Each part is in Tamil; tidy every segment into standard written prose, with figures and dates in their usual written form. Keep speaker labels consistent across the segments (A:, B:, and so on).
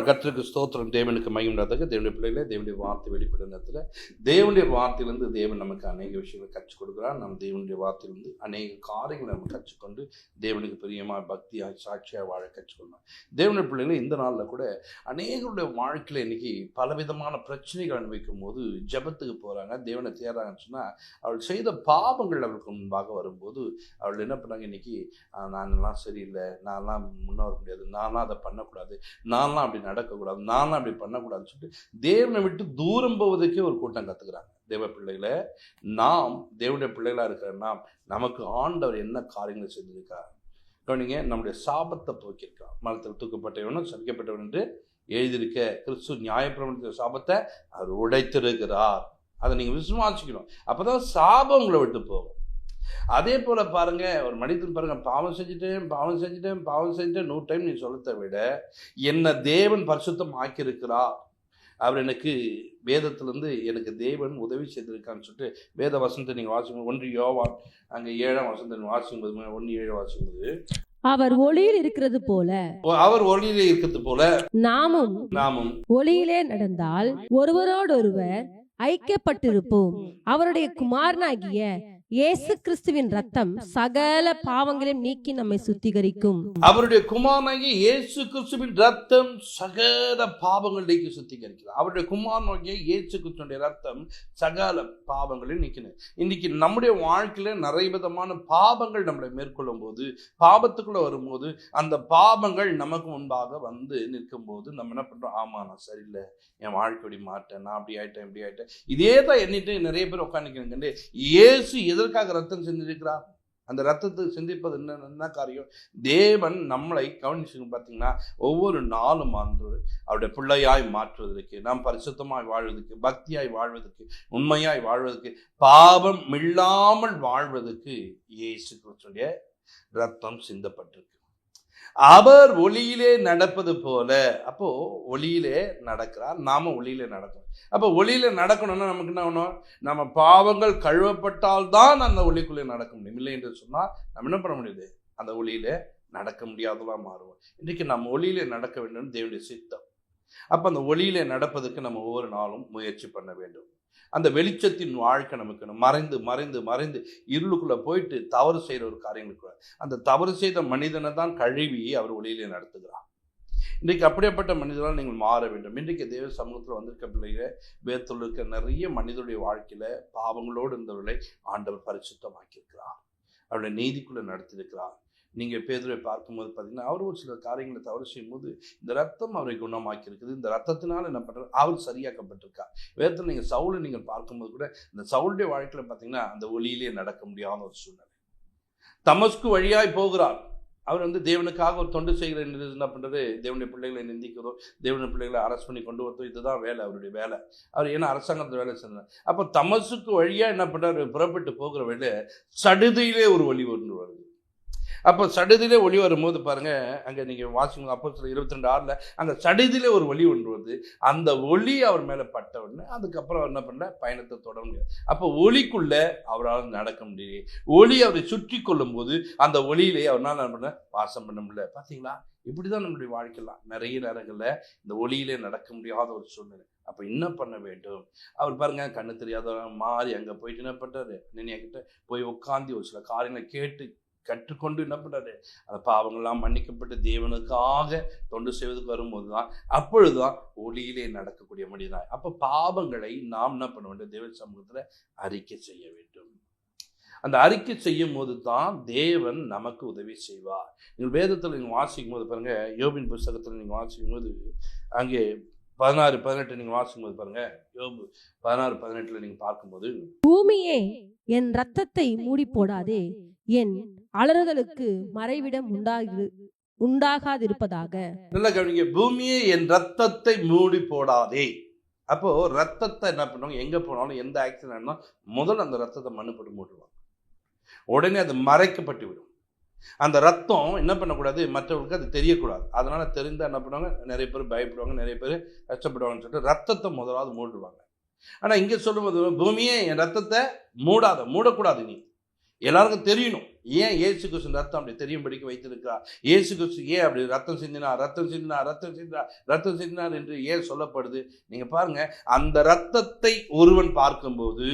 A: கர்த்தருக்கு ஸ்தோத்திரம். தேவனுக்கு மகிமையுண்டாததாக. தேவனுடைய பிள்ளைகளே, தேவனுடைய வார்த்தை வெளிப்படும் நேரத்தில் தேவனுடைய வார்த்தையிலிருந்து தேவன் நமக்கு அநேக விஷயங்களை கற்றுக் கொடுக்குறார். நம்ம தேவனுடைய வார்த்தையிலிருந்து அநேக காரியங்களை நம்ம கற்றுக்கொண்டு தேவனுக்கு பிரியமாக பக்தியாக சாட்சியாக வாழ கற்றுக்கொள்ளலாம். தேவனுடைய பிள்ளைகளை இந்த நாளில் கூட அநேகருடைய வாழ்க்கையில் இன்றைக்கி பலவிதமான பிரச்சனைகள் அனுபவிக்கும் போது ஜெபத்துக்கு போகிறாங்க, தேவனை தேடுறாங்கன்னு சொன்னால் அவள் செய்த பாவங்கள் அவளுக்கு முன்பாக வரும்போது அவள் என்ன பண்ணாங்க, இன்றைக்கி நான்லாம் சரியில்லை, நான்லாம் முன்னேற முடியாது, நான்லாம் அதை பண்ணக்கூடாது, நான்லாம் அப்படி நடக்கக்கூடாது, நான்லாம் அப்படி பண்ணக்கூடாதுன்னு சொல்லிட்டு தேவனை விட்டு தூரம் போவதற்கே ஒரு கூட்டம் கற்றுக்கிறாங்க. தேவ பிள்ளைகளை, நாம் தேவனுடைய பிள்ளைகளாக இருக்கிற நமக்கு ஆண்டவர் என்ன காரியங்களை செஞ்சிருக்கார் கவனிங்க. நம்முடைய சாபத்தை போக்கியிருக்கார். மரத்தில் தூக்கப்பட்டவனும் சபிக்கப்பட்டவன் என்று எழுதியிருக்க கிறிஸ்து நியாயப்பிரமாணத்தின் சாபத்தை அவர் உடைத்திருக்கிறார். அதை நீங்கள் விசுவாசிக்கணும். அப்போ தான் சாபம் உங்களை விட்டு போகும். அதே போல் பாருங்கள், ஒரு மனிதன் பாருங்கள், பாவம் செஞ்சுட்டேன் 100 டைம் நீ சொல்லத்தை விட என்னை தேவன் பரிசுத்தம் ஆக்கியிருக்கிறார், அவர் எனக்கு வேதத்திலேருந்து எனக்கு தேவன் உதவி செய்திருக்கான்னு சொல்லிட்டு வேத வசனத்தை நீங்கள் வாசிக்கும்போது 1 யோவான் அங்கே 7ஆம் வசனத்தை வாசிக்கும்போது 1:7 வாசிக்கும்போது
B: அவர் ஒளியில் இருக்கிறது போல நாமும் ஒளியிலே நடந்தால் ஒருவரோடொருவர் ஐக்கியப்பட்டிருப்போம். அவருடைய குமாரனாகிய இயேசு கிறிஸ்துவின் ரத்தம் சகல பாவங்களையும் நீக்கி நம்மை சுத்திகரிக்கும்.
A: அவருடைய குமாரனாகிய இயேசு கிறிஸ்துவின் ரத்தம் சகல பாவங்கள் நீக்கி சுத்திகரிக்கிறார். அவருடைய குமாரனாகிய இயேசு கிறிஸ்துவின் ரத்தம் சகல பாவங்களையும் நீக்கினார். இன்னைக்கு நம்முடைய வாழ்க்கையில நிறைய விதமான பாவங்கள் நம்மளை மேற்கொள்ளும் போது, பாவத்துக்குள்ள வரும்போது, அந்த பாவங்கள் நமக்கு முன்பாக வந்து நிற்கும் போது நம்ம என்ன பண்றோம், ஆமா நான் சரியில்லை, என் வாழ்க்கை மாட்டேன், நான் அப்படி ஆயிட்டேன் இப்படி ஆயிட்டேன், இதே தான் எண்ணிட்டு நிறைய பேர் உட்காந்துக்கிறேன். இயேசு எதற்காக ரத்தம் சிந்திருக்கிறார்? அந்த ரத்தத்தை சிந்திப்பது என்ன காரியம்? தேவன் நம்மளை கவனிச்சு பார்த்தீங்கன்னா ஒவ்வொரு நாளும் அவருடைய பிள்ளையாய் மாற்றுவதற்கு, நாம் பரிசுத்தமாய் வாழ்வதற்கு, பக்தியாய் வாழ்வதற்கு, உண்மையாய் வாழ்வதற்கு, பாவம் இல்லாமல் வாழ்வதற்கு இயேசு கிறிஸ்துவின் ரத்தம் சிந்தப்பட்டிருக்கு. அவர் ஒளியிலே நடப்பது போல, அப்போ ஒளியிலே நடக்கிறார், நாம ஒளியிலே நடக்கணும். அப்போ ஒளியில நடக்கணும்னா நமக்கு என்ன வேணும்? நம்ம பாவங்கள் கழுவப்பட்டால்தான் அந்த ஒளிக்குள்ளே நடக்க முடியும். இல்லை என்று சொன்னால் நம்ம என்ன பண்ண முடியுது? அந்த ஒளியில நடக்க முடியாதெல்லாம் மாறுவோம். இன்றைக்கு நம்ம ஒளியிலே நடக்க வேண்டும், தேவனுடைய சித்தம். அப்போ அந்த ஒளியிலே நடப்பதற்கு நம்ம ஒவ்வொரு நாளும் முயற்சி பண்ண வேண்டும். அந்த வெளிச்சத்தின் வாழ்க்கை நமக்கு மறைந்து மறைந்து மறைந்து இருளுக்குள்ள போயிட்டு தவறு செய்கிற ஒரு காரியங்களுக்கு, அந்த தவறு செய்த மனிதனை தான் கழுவி அவர் ஒளியிலே நடத்துகிறார். இன்றைக்கு அப்படிப்பட்ட மனிதர்களால் நீங்கள் மாற வேண்டும். இன்றைக்கு தேவ சமூகத்தில் வந்திருக்க பிள்ளைங்க, வேதத்தில் இருக்க நிறைய மனிதனுடைய வாழ்க்கையில பாவங்களோடு இருந்தவர்களை ஆண்டவர் பரிசுத்தமாக்கியிருக்கிறார், அவருடைய நீதிக்குள்ளே நடத்தியிருக்கிறார். நீங்கள் பேதுருவை பார்க்கும்போது பார்த்தீங்கன்னா, அவர் ஒரு சில காரியங்களை தவறு செய்யும்போது இந்த ரத்தம் அவரை குணமாக்கி இருக்குது. இந்த ரத்தத்தினால என்ன பண்ணுறது, அவர் சரியாக்கப்பட்டிருக்கார். வேதத்தில் நீங்கள் சவுலை நீங்கள் பார்க்கும்போது கூட இந்த சவுளுடைய வாழ்க்கையில் பார்த்தீங்கன்னா அந்த ஒளியிலே நடக்க முடியாத ஒரு சூழ்நிலை. தமஸ்கு வழியாய் போகிறார். அவர் தேவனுக்காக ஒரு தொண்டு செய்கிற என்ன பண்ணுறது, தேவனுடைய பிள்ளைகளை நிந்திக்கிறதோ, தேவனுடைய பிள்ளைகளை அரெஸ்ட் பண்ணி கொண்டு வரதோ, இதுதான் வேலை, அவருடைய வேலை. அவர் ஏன்னா அரசாங்கத்தில் வேலை செஞ்சார். அப்போ தமஸ்கு வழியாக என்ன பண்ணுறாரு, புறப்பட்டு போகிற வேலை சடுதியிலே ஒரு ஒளி ஒன்று வருது. அப்போ சடுதியிலே ஒளி வரும்போது பாருங்கள், அங்கே நீங்கள் வாசிங்க அப்போஸ்தலர் 22:6 அங்கே சடுதியிலே ஒரு ஒளி ஒன்று வருது. அந்த ஒளி அவர் மேலே பட்ட உடனே அதுக்கப்புறம் அவர் என்ன பண்ணல, பயணத்தை தொடர முடியாது. அப்போ ஒளிக்குள்ளே அவரால் நடக்க முடியல. ஒளி அவரை சுற்றி கொள்ளும் போது அந்த ஒளியிலே அவரால் என்ன பண்ண, வாசம் பண்ண முடியல. பார்த்தீங்களா, இப்படி தான் நம்மளுடைய வாழ்க்கைலாம் நிறைய நேரங்களில் இந்த ஒளியிலே நடக்க முடியாத ஒரு சூழ்நிலை. அப்போ என்ன பண்ண வேண்டும்? அவர் பாருங்க, கண்ணு தெரியாத மாறி அங்கே போயிட்டு என்ன பண்ணுறாரு, என்கிட்ட போய் உட்காந்து ஒரு சில காரியங்களை கேட்டு கற்றுக்கொண்டு என்ன பண்ணுறாரு, அந்த பாவங்கள்லாம் மன்னிக்கப்பட்டு தேவனுக்காக தொண்டு செய்வதற்கு வரும்போது தான், அப்பொழுதுதான் ஒளியிலே நடக்கக்கூடிய மனிதனாய். அப்போ பாவங்களை நாம் என்ன பண்ண வேண்டும், தேவ சமூகத்தில் அறிக்கை செய்ய வேண்டும். அந்த அறிக்கை செய்யும் போது தான் தேவன் நமக்கு உதவி செய்வார். நீங்கள் வேதத்தில் நீங்கள் வாசிக்கும் போது பாருங்க, யோபின் புஸ்தகத்தில் நீங்கள் வாசிக்கும் போது அங்கே 16-18 நீங்கள் வாசிக்கும் போது பாருங்க, யோபு 16-18 நீங்கள் பார்க்கும்போது,
B: பூமியே என் ரத்தத்தை மூடி போடாதே, என் அலறுதலுக்கு மறைவிடம் உண்டாகாதிருப்பதாக.
A: நல்ல கவனிங்க, பூமியே என் ரத்தத்தை மூடி போடாதே. அப்போ ரத்தத்தை என்ன பண்ணுவாங்க, எங்க போனாலும் எந்த ஆக்சிடென்ட்னா முதல்ல அந்த ரத்தத்தை மண்ணு போட்டு மூட்டுவாங்க, உடனே அது மறைக்கப்பட்டு விடும். அந்த ரத்தம் என்ன பண்ணக்கூடாது, மற்றவர்களுக்கு அது தெரியக்கூடாது. அதனால தெரிந்தால் என்ன பண்ணுவாங்க, நிறைய பேர் பயப்படுவாங்க, நிறைய பேர் கஷ்டப்படுவாங்கன்னு சொல்லிட்டு ரத்தத்தை முதலாவது மூடுவாங்க. ஆனால் இங்கே சொல்லும்போது, பூமியே என் ரத்தத்தை மூடக்கூடாது நீ, எல்லாருக்கும் தெரியணும். ஏன் இயேசு கிறிஸ்து ரத்தம் அப்படி தெரியும்படிக்கு வைத்திருக்கிறார்? இயேசு கிறிஸ்து ஏன் அப்படி ரத்தம் சிந்தினார் என்று ஏன் சொல்லப்படுது? நீங்க பாருங்க, அந்த ரத்தத்தை ஒருவன் பார்க்கும்போது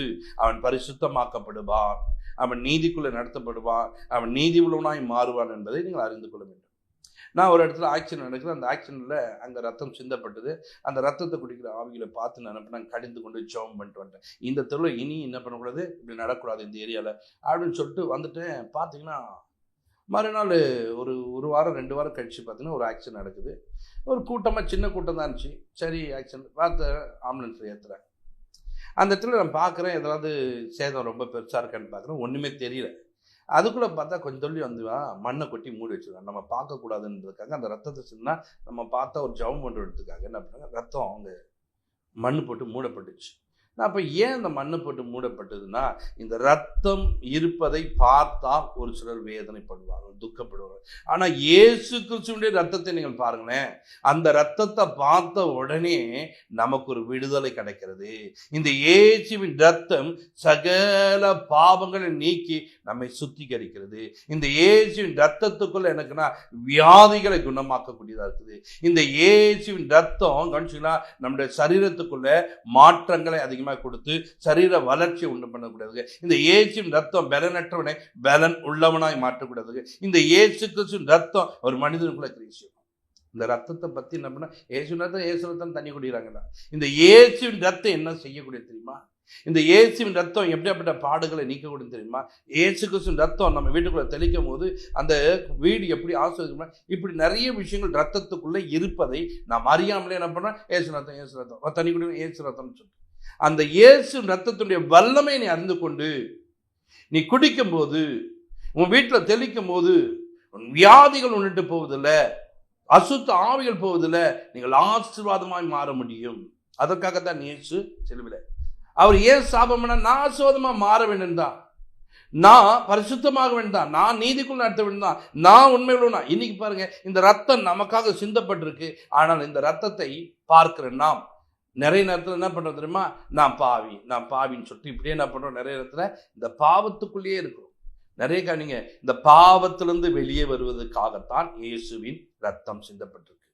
A: அவன் பரிசுத்தமாக்கப்படுவான், அவன் நீதிக்குள்ள நடத்தப்படுவான், அவன் நீதி உள்ளவனாய் மாறுவான் என்பதை நீங்கள் அறிந்து கொள்ள வேண்டும். நான் ஒரு இடத்துல ஆக்சிடென்ட் நடக்குது. அந்த ஆக்சிடென்ட்ல அங்கே ரத்தம் சிந்தப்பட்டது. அந்த ரத்தத்தை குடிக்கிற ஆவிகளை பார்த்து நான் கடிந்து கொண்டு ஜெபம் பண்ணிட்டு வந்துட்டேன். இந்த தெருவில் இனி என்ன பண்ணக்கூடாது, இப்படி நடக்கூடாது இந்த ஏரியாவில் அப்படின்னு சொல்லிட்டு வந்துட்டேன். பார்த்தீங்கன்னா மறுநாள் ஒரு வாரம் 2 வாரம் கழிச்சு பார்த்தீங்கன்னா ஒரு ஆக்சிடென்ட் நடக்குது. ஒரு கூட்டமாக, சின்ன கூட்டம் தான் இருந்துச்சு. சரி, ஆக்சிடென்ட் பார்த்து ஆம்புலன்ஸில் ஏற்றுறேன். அந்த இடத்துல நான் பார்க்குறேன், ஏதாவது சேதம் ரொம்ப பெருசாக இருக்கான்னு பார்க்குறேன். ஒன்றுமே தெரியல. அதுக்குள்ளே பார்த்தா கொஞ்சம் சொல்லி மண்ணை கொட்டி மூடி வச்சுருக்காங்க. நம்ம பார்க்கக்கூடாதுன்றதுக்காக அந்த ரத்தத்தை சின்னா நம்ம பார்த்தா ஒரு ஜெபம் பண்ணுறதுக்காக என்ன பண்ணாங்க, ரத்தம் அவங்க மண் போட்டு மூடப்பட்டுச்சு. அப்போ ஏன் இந்த மண்ணு போட்டு மூடப்பட்டதுன்னா, இந்த ரத்தம் இருப்பதை பார்த்தா ஒரு சிலர் வேதனைப்படுவாங்க, துக்கப்படுவாங்க. ஆனால் இயேசு கிறிஸ்துவினுடைய ரத்தத்தை நீங்கள் பாருங்களேன், அந்த ரத்தத்தை பார்த்த உடனே நமக்கு ஒரு விடுதலை கிடைக்கிறது. இந்த இயேசுவின் ரத்தம் சகல பாவங்களை நீக்கி நம்மை சுத்திகரிக்கிறது. இந்த இயேசுவின் ரத்தத்துக்குள்ள எனக்குன்னா வியாதிகளை குணமாக்கக்கூடியதாக இருக்குது. இந்த இயேசுவின் ரத்தம் கவனிச்சிங்கன்னா நம்முடைய சரீரத்துக்குள்ள மாற்றங்களை அதிகமாக கொடுத்து சரீர வளர்ச்சி உண்டு பண்ணக்கூடாது. இந்த இயேசுவின் ரத்தம் பலனற்றவனை பலன் உள்ளவனாய் மாற்றக்கூடாது. இந்த இயேசு கிறிஸ்துவின் ரத்தம் ஒரு மனிதனுக்குள்ள கிரீசியம். இந்த ரத்தத்தை பத்தி என்ன, இயேசு ரத்தம் தண்ணி குடிக்கிறாங்க. இந்த இயேசுவின் ரத்தம் என்ன செய்யக்கூடிய தெரியுமா? இந்த இயேசுவின் ரத்தம் எப்படியாப்பட்ட பாடுகளை நீக்கக்கூடிய தெரியுமா? இயேசு கிறிஸ்துவின் ரத்தம் நம்ம வீட்டுக்குள்ள தெளிக்கும் போது அந்த வீடு எப்படி ஆசிரியமா, இப்படி நிறைய விஷயங்கள் ரத்தத்துக்குள்ள இருப்பதை நாம் அறியாமலே என்ன பண்ணோம், இயேசு ரத்தம் தண்ணி குடிக்கணும், இயேசு ரத்தம்னு சொல்லி அந்த இயேசு ரத்தத்துடைய வல்லமை நீ அறிந்து கொண்டு நீ குடிக்கும் போது, உன் வீட்டில் தெளிக்கும் போது வியாதிகள் உன்னிட்டு போவதில்லை, அசுத்த ஆவிகள் போவதில்லை, நீங்கள் ஆசீர்வாதமாய் மாற முடியும். அதற்காகத்தான் இயேசு சிலுவையில் அவர் ஏன் சாபம் பண்ண, நான் ஆசீர்வாதமா மாற வேண்டும் தான், நான் பரிசுத்தமாக வேண்டாம், நான் நீதிக்குள் நடத்த வேண்டும் தான், நான் உண்மையுள்ள. இன்னைக்கு பாருங்க, இந்த ரத்தம் நமக்காக சிந்தப்பட்டிருக்கு. ஆனால் இந்த ரத்தத்தை பார்க்கிற நாம் நிறைய நேரத்தில் என்ன பண்ணுறோம் தெரியுமா, நான் பாவின்னு சொல்லிட்டு இப்படியே என்ன பண்ணுறோம், நிறைய நேரத்தில் இந்த பாவத்துக்குள்ளேயே இருக்கிறோம். நிறைய காணிங்க, இந்த பாவத்திலிருந்து வெளியே வருவதற்காகத்தான் இயேசுவின் ரத்தம் சிந்தப்பட்டிருக்கு.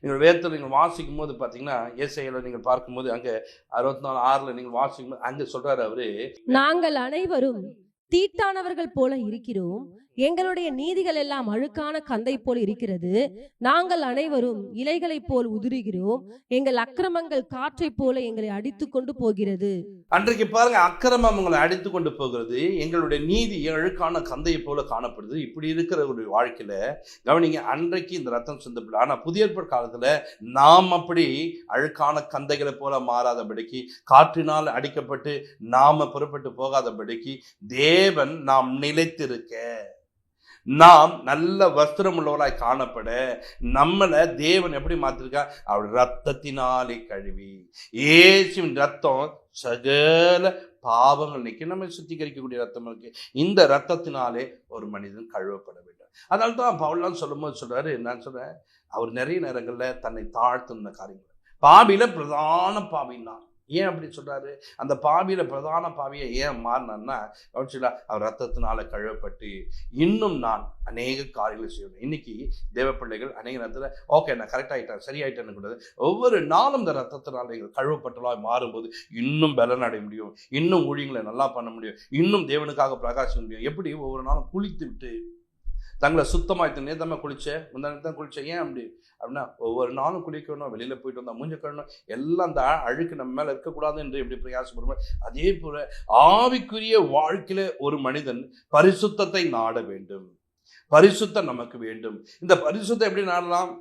A: நீங்கள் வேதத்தில் நீங்கள் வாசிக்கும் போது பார்த்தீங்கன்னா, ஏசாயாவில் நீங்கள் பார்க்கும்போது அங்கே 64:6 நீங்கள் வாசிக்கும் போது அங்கே சொல்றாரு அவரு,
B: நாங்கள் அனைவரும் தீட்டானவர்கள் போல இருக்கிறோம், எங்களுடைய நீதிகள் எல்லாம் அழுக்கான கந்தை போல் இருக்கிறது, நாங்கள் அனைவரும் இலைகளை போல் உதிர்கிறோம், எங்கள் அக்கிரமங்கள் காற்றை போல எங்களை அடித்து கொண்டு போகிறது.
A: அன்றைக்கு பாருங்க, அக்கிரமம் உங்களை அடித்து கொண்டு போகிறது, எங்களுடைய நீதி அழுக்கான கந்தையை போல காணப்படுது. இப்படி இருக்கிற ஒரு வாழ்க்கையில கவனிங்க, அன்றைக்கு இந்த ரத்தம் சிந்தப்படல. ஆனா புதிய ஏற்பாடு காலத்துல நாம் அப்படி அழுக்கான கந்தைகளை போல மாறாதபடிக்கு, காற்றினால் அடிக்கப்பட்டு நாம புறப்பட்டு போகாதபடிக்கு தேவன் நாம் நிலைத்திருக்க, நாம் நல்ல வஸ்திரம் உள்ளவராய் காணப்பட நம்மளை தேவன் எப்படி மாத்திருக்கா, அவர் ரத்தத்தினாலே கழுவி, இயேசுவின் ரத்தம் சகல பாவங்கள் நீக்கி நம்மை சுத்திகரிக்கக்கூடிய ரத்தம் இருக்கு. இந்த ரத்தத்தினாலே ஒரு மனிதன் கழுவப்பட வேண்டும். அதனால தான் பவுல்லாம் சொல்லும் போது சொல்றாரு, நான் சொல்றேன், அவர் நிறைய நேரங்கள்ல தன்னை தாழ்த்துன காரியங்கள், பாவியில பிரதான பாவின்னா ஏன் அப்படி சொல்றாரு, அந்த பாவியில பிரதான பாவியை ஏன் மாறினான்னா, அவர் ரத்தத்தினால கழுவப்பட்டு இன்னும் நான் அநேக காரியங்களை செய்யணும். இன்னைக்கு தேவ பிள்ளைகள் அநேக நேரத்துல ஓகே நான் கரெக்ட் ஆயிட்டேன், சரியாயிட்டேன்னு கூடாது, ஒவ்வொரு நாளும் இந்த ரத்தத்தினால கழுவப்பட்டலாம் மாறும்போது இன்னும் பலன் அடைய முடியும், இன்னும் ஊழியங்களை நல்லா பண்ண முடியும், இன்னும் தேவனுக்காக பிரகாசிக்க முடியும். எப்படி ஒவ்வொரு நாளும் குளித்து விட்டு தங்களை சுத்தமாயிட்டு, நேதமாக குளிச்சேன், முந்தானத்தான் குளிச்சேன், ஏன் அப்படி அப்படின்னா ஒவ்வொரு நாளும் குளிக்கணும், வெளியில போயிட்டு வந்தா மூஞ்ச கழணும், எல்லாம் அந்த அழுக்கு நம்ம மேல இருக்கக்கூடாது என்று எப்படி பிரயாசப்படுவோம். அதே போல ஆவிக்குரிய வாழ்க்கையில ஒரு மனிதன் பரிசுத்தத்தை நாட வேண்டும், பரிசுத்தம் நமக்கு வேண்டும். இந்த பரிசுத்தம் எப்படி நாடலாம்,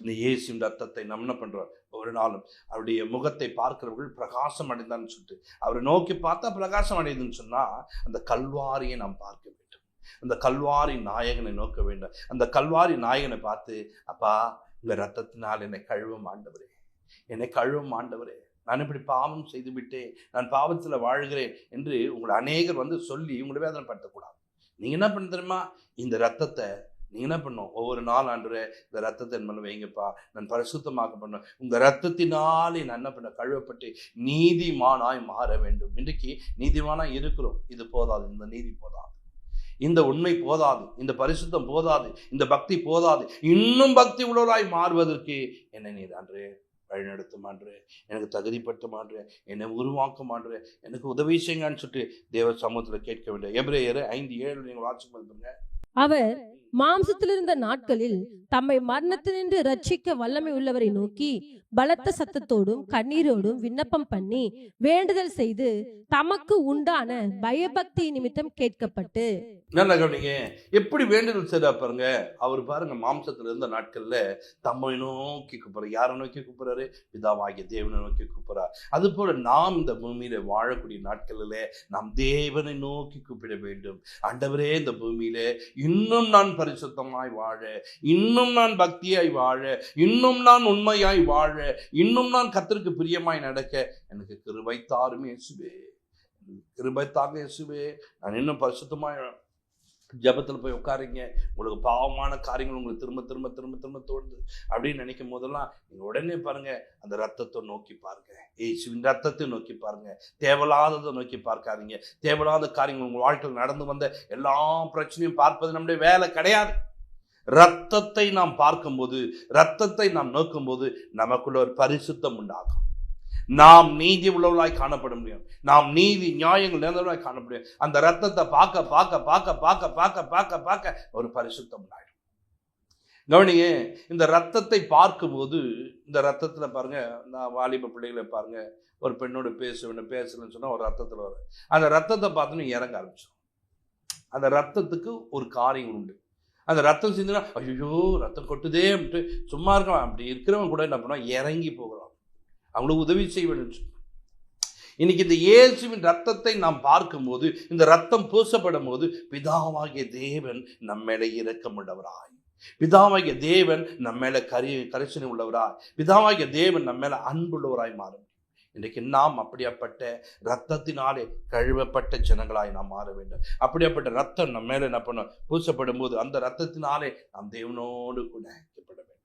A: இந்த இயேசுவின் ரத்தத்தை நம்ம என்ன பண்றோம், ஒரு நாளும் அவருடைய முகத்தை பார்க்கிறவர்கள் பிரகாசம் அடைந்தான்னு சொல்லிட்டு, அவரை நோக்கி பார்த்தா பிரகாசம் அடையுதுன்னு சொன்னா அந்த கல்வாரியை நாம் பார்க்க வேண்டும், அந்த கல்வாரி நாயகனை நோக்க வேண்டும். அந்த கல்வாரி நாயகனை பார்த்து, அப்பா இந்த ரத்தத்தினால் என்னை கழுவும் ஆண்டவரே, என்னை கழுவும் ஆண்டவரே, நான் இப்படி பாவம் செய்து விட்டேன், நான் பாவத்தில் வாழ்கிறேன் என்று உங்களை அநேகர் வந்து சொல்லி உங்களை வேதனைப்படுத்தக்கூடாது. நீங்க என்ன பண்ண தெரியுமா, இந்த ரத்தத்தை நீங்க என்ன பண்ணும், ஒவ்வொரு நாள் ஆண்டவரே இந்த ரத்தத்தை என் மேல வைங்கப்பா, நான் பரிசுத்தமாக பண்ணும், உங்க ரத்தத்தினாலே நான் என்ன பண்ண கழுவப்பட்டு நீதிமானாய் மாற வேண்டும். இன்றைக்கு நீதிமானாய் இருக்கிறோம், இது போதாது, இந்த நீதி போதாது. இந்த உண்மை போதாது, இந்த பரிசுத்தம் போதாது, இந்த பக்தி போதாது, இன்னும் பக்தி உள்ளவராய் மாறுவதற்கு என்னை நீர் ஆண்டவரே வழிநடத்தும் ஆண்டவரே, எனக்கு தகுதிப்படுத்தும் ஆண்டவரே, என்னை உருவாக்கும் ஆண்டவரே, எனக்கு உதவி செய்யுங்கன்னு சொல்லிட்டு தேவ சமூகத்தில் கேட்க வேண்டும். எபிரேயர் 5:7 நீங்கள் வாசிக்க.
B: அவர் மாம்சத்தில் இருந்த நாட்களில் தம்மை மரணத்தினின்று ரட்சிக்க வல்லமை உள்ளவரை நோக்கி பலத்த சத்தத்தோடும் கண்ணீரோடும் விண்ணப்பம் பண்ணி வேண்டுதல் செய்து தமக்கு உண்டான பயபக்தி நிமித்தம் கேட்கப்பட்டு.
A: நல்லா கவனிங்க, எப்படி வேண்டுதல் செய்தா பாருங்க. அவர் பாருங்க மாம்சத்துல இருந்த நாட்கள்ல தம்மை நோக்கி கூப்பிடுறாரு. யாரை நோக்கி கூப்பிடுறாரு? பிதாவாகிய தேவனை நோக்கி கூப்பிடுறார். அது போல நாம் இந்த பூமியில வாழக்கூடிய நாட்களில நாம் தேவனை நோக்கி கூப்பிட வேண்டும். ஆண்டவரே, இந்த பூமியில இன்னும் நான் பரிசுத்தமாய் வாழ, இன்னும் நான் பக்தியாய் வாழ, இன்னும் நான் உண்மையாய் வாழ, இன்னும் நான் கர்த்தருக்கு பிரியமாய் நடக்க எனக்கு கிருபை தாரும் இயேசுவே, கிருபை தாங்க இயேசுவே. நான் இன்னும் பரிசுத்தமாய் ஜபத்தில் போய் உட்காருங்க. உங்களுக்கு பாவமான காரியங்கள் உங்களுக்கு திரும்ப திரும்ப திரும்ப திரும்ப தோணுது அப்படின்னு நினைக்கும் போதெல்லாம் நீங்கள் உடனே பாருங்க, அந்த ரத்தத்தை நோக்கி பாருங்க, இயேசுவின் ரத்தத்தை நோக்கி பாருங்க. தேவையில்லாததை நோக்கி பார்க்காதீங்க. தேவையில்லாத காரியங்கள் உங்கள் வாழ்க்கையில் நடந்து வந்த எல்லா பிரச்சனையும் பார்ப்பது நம்முடைய வேலை கிடையாது. ரத்தத்தை நாம் பார்க்கும்போது, ரத்தத்தை நாம் நோக்கும்போது நமக்குள்ள ஒரு பரிசுத்தம் உண்டாகும். நாம் நீதி உள்ளவர்களாய் காணப்பட முடியும். நாம் நீதி நியாயங்கள் நிறைந்தவர்களாய் காணப்பட முடியும். அந்த ரத்தத்தை பார்க்க பார்க்க பார்க்க பார்க்க பார்க்க பார்க்க பார்க்க ஒரு பரிசுத்தம் உண்டாயிடும். கவனிங்க, இந்த ரத்தத்தை பார்க்கும்போது, இந்த ரத்தத்துல பாருங்க, நான் வாலிப பிள்ளைகளை பாருங்க, ஒரு பெண்ணோட பேசலன்னு சொன்னா ஒரு ரத்தத்துல வரும். அந்த ரத்தத்தை பார்த்தோன்னு இறங்க ஆரம்பிச்சோம். அந்த ரத்தத்துக்கு ஒரு காரியம் உண்டு. அந்த ரத்தம் செஞ்சுன்னா ஐயோ ரத்தம் கொட்டுதே அப்படின்ட்டு சும்மா இருக்கலாம். அப்படி இருக்கிறவங்க கூட என்ன பண்ணுவா, இறங்கி போகலாம், அவங்களுக்கு உதவி செய்ய வேண்டும். இன்னைக்கு இந்த இயேசுவின் ரத்தத்தை நாம் பார்க்கும்போது, இந்த ரத்தம் பூசப்படும் போது பிதாவாகிய தேவன் நம்ம மேல இரக்கம் உள்ளவராய், பிதாவாகிய தேவன் நம்ம மேல கரிசனை உள்ளவராய், பிதாவாகிய தேவன் நம்ம மேல அன்புள்ளவராய் மாறும். இன்றைக்கு நாம் அப்படியாப்பட்ட ரத்தத்தினாலே கழுவப்பட்ட ஜனங்களாய் நாம் மாற வேண்டும். அப்படியாப்பட்ட ரத்தம் நம்ம மேல என்ன பண்ண பூசப்படும் போது அந்த ரத்தத்தினாலே நாம் தேவனோடு கூட ஐக்கியப்பட வேண்டும்.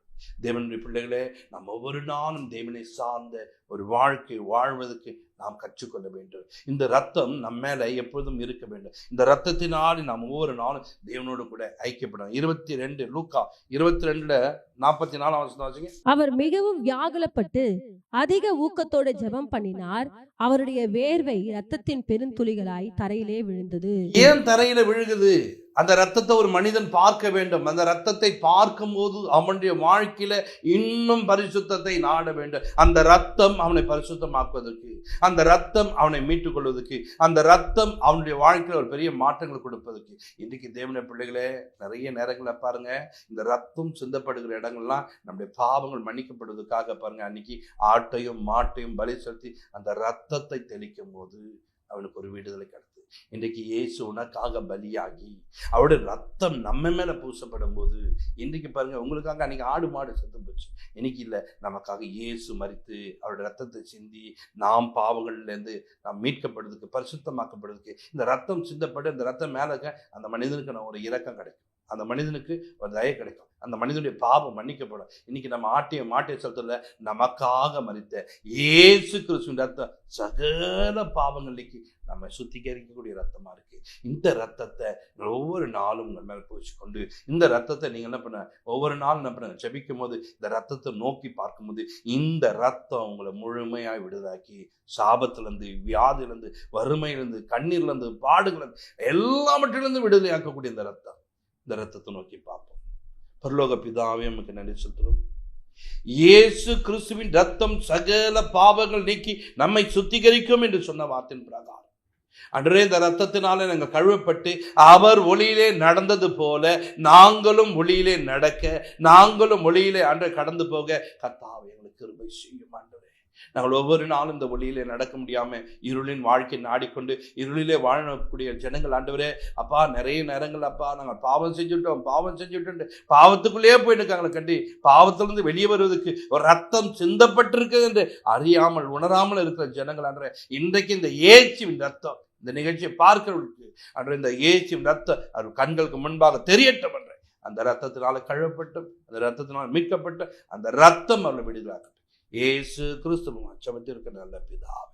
A: தேவனுடைய பிள்ளைகளே, நாம் ஒவ்வொரு நாளும் தேவனை சார்ந்த ஒரு வாழ்க்கை வாழ்வதற்கு நாம் கற்றுக்கொள்ள வேண்டும். இந்த ரத்தம் நம்ம மேல எப்பொழுதும் இருக்க வேண்டும். இந்த ரத்தத்தினாலே நாம் ஒவ்வொரு நாளும் தேவனோடு கூட ஐக்கியப்படணும். 22 லூக்கா 22:44
B: அவர் மிகவும் வியாகுலப்பட்டு அதிக ஊக்கத்தோட ஜெபம் பண்ணினார். அவருடைய வேர்வை ரத்தத்தின் பெருந்துளிகளாய் தரையிலே விழுந்தது.
A: ஏன் தரையில விழுகுது? அந்த ரத்தத்தை ஒரு மனிதன் பார்க்க வேண்டும். அந்த ரத்தத்தை பார்க்கும் போது அவனுடைய வாழ்க்கையில இன்னும் பரிசுத்தத்தை நாட வேண்டும். அந்த ரத்தம் அவனை பரிசுத்தமாக்குவதற்கு, அந்த ரத்தம் அவனை மீட்டுக் கொள்வதற்கு, அந்த ரத்தம் அவனுடைய வாழ்க்கையில் ஒரு பெரிய மாற்றங்கள் கொடுப்பதற்கு. இன்றைக்கு தேவனுடைய பிள்ளைகளே, நிறைய நேரங்களை பாருங்க, இந்த ரத்தம் சிந்தப்படுகிற இடங்கள்லாம் நம்முடைய பாவங்கள் மன்னிக்கப்படுவதற்காக பாருங்க, அன்னைக்கு ஆட்டையும் மாட்டையும் பலி செலுத்தி அந்த ரத்தத்தை தெளிக்கும் போது அவனுக்கு ஒரு விடுதலை கிடைத்தது. இன்றைக்கு இயேசு உனக்காக பலியாகி அவருடைய ரத்தம் நம்ம மேல பூசப்படும் போது, இன்றைக்கு பாருங்க, உங்களுக்காக அன்னைக்கு ஆடு மாடு செத்து போச்சு, இன்னைக்கு இல்லை, நமக்காக இயேசு மரித்து அவருடைய ரத்தத்தை சிந்தி நாம் பாவங்கள்லேருந்து நாம் மீட்கப்படுறதுக்கு, பரிசுத்தமாக்கப்படுறதுக்கு இந்த ரத்தம் சிந்தப்பட்டு அந்த ரத்தம் மேல அந்த மனிதனுக்கு நான் ஒரு இரக்கம் கிடைக்கும், அந்த மனிதனுக்கு ஒரு தயை கிடைக்கும், அந்த மனிதனுடைய பாவம் மன்னிக்கப்படும். இன்னைக்கு நம்ம மாட்டிய செலுத்தல, நமக்காக மரித்த இயேசு கிறிஸ்துவின் ரத்தம் சகல பாவங்களுக்கு நம்ம சுத்திகரிக்கக்கூடிய ரத்தமா இருக்கு. இந்த ரத்தத்தை ஒவ்வொரு நாளும் உங்கள் மேல பூசிக்கொண்டு, இந்த ரத்தத்தை நீங்க என்ன பண்ண, ஒவ்வொரு நாளும் என்ன பண்ண, ஜெபிக்கும் போது இந்த ரத்தத்தை நோக்கி பார்க்கும்போது இந்த ரத்தம் உங்களை முழுமையாய் விடுதாக்கி, சாபத்திலிருந்து, வியாதியிலிருந்து, வறுமையிலிருந்து, கண்ணீர்லேருந்து, பாடுகளிலிருந்து, எல்லாவற்றிலிருந்து விடுதலையாக்கக்கூடிய இந்த ரத்தம், இந்த ரத்தத்தை நோக்கி பார்ப்போம். பரலோக பிதாவே, நமக்கு நன்றி செலுத்துறோம். இயேசு கிறிஸ்துவின் ரத்தம் சகல பாவங்கள் நீக்கி நம்மை சுத்திகரிக்கும் என்று சொன்ன வார்த்தையின் பிரகாரம் அன்றே இந்த ரத்தத்தினாலே நாங்கள் கழுவப்பட்டு அவர் ஒளியிலே நடந்தது போல நாங்களும் ஒளியிலே நடக்க, நாங்களும் ஒளியிலே அன்றை கடந்து போக கர்த்தாவே எங்களுக்கு கிருபை செய்யும். ஆண்டவரே, நாங்கள் ஒவ்வொரு நாளும் இந்த ஒளியிலே நடக்க முடியாம இருளின் வாழ்க்கை நாடிக்கொண்டு இருளிலே வாழக்கூடிய ஜனங்கள், ஆண்டவரே அப்பா, நிறைய நேரங்கள் அப்பா நாங்கள் பாவம் செஞ்சுட்டோம் பாவத்துக்குள்ளேயே போயிட்டு கண்டி பாவத்திலிருந்து வெளியே வருவதற்கு ஒரு ரத்தம் சிந்தப்பட்டிருக்கு என்று அறியாமல் உணராமல் இருக்கிற ஜனங்கள், ஆண்டவரே இன்றைக்கு இந்த இயேசுவின் ரத்தம் இந்த நிகழ்ச்சியை பார்க்கிறவர்களுக்கு அன்று இந்த இயேசுவின் ரத்தம் அவர் கண்களுக்கு முன்பாக தெரியட்டும். என்ற அந்த ரத்தத்தினால கழுவப்பட்டும், அந்த ரத்தத்தினால் மீட்கப்பட்டு, அந்த ரத்தம் அவர்களை விடுதலாக்கட்டும். இயேசு கிறிஸ்துவின் ஜெபத்தில் இருக்கிற நல்ல பிதாவே.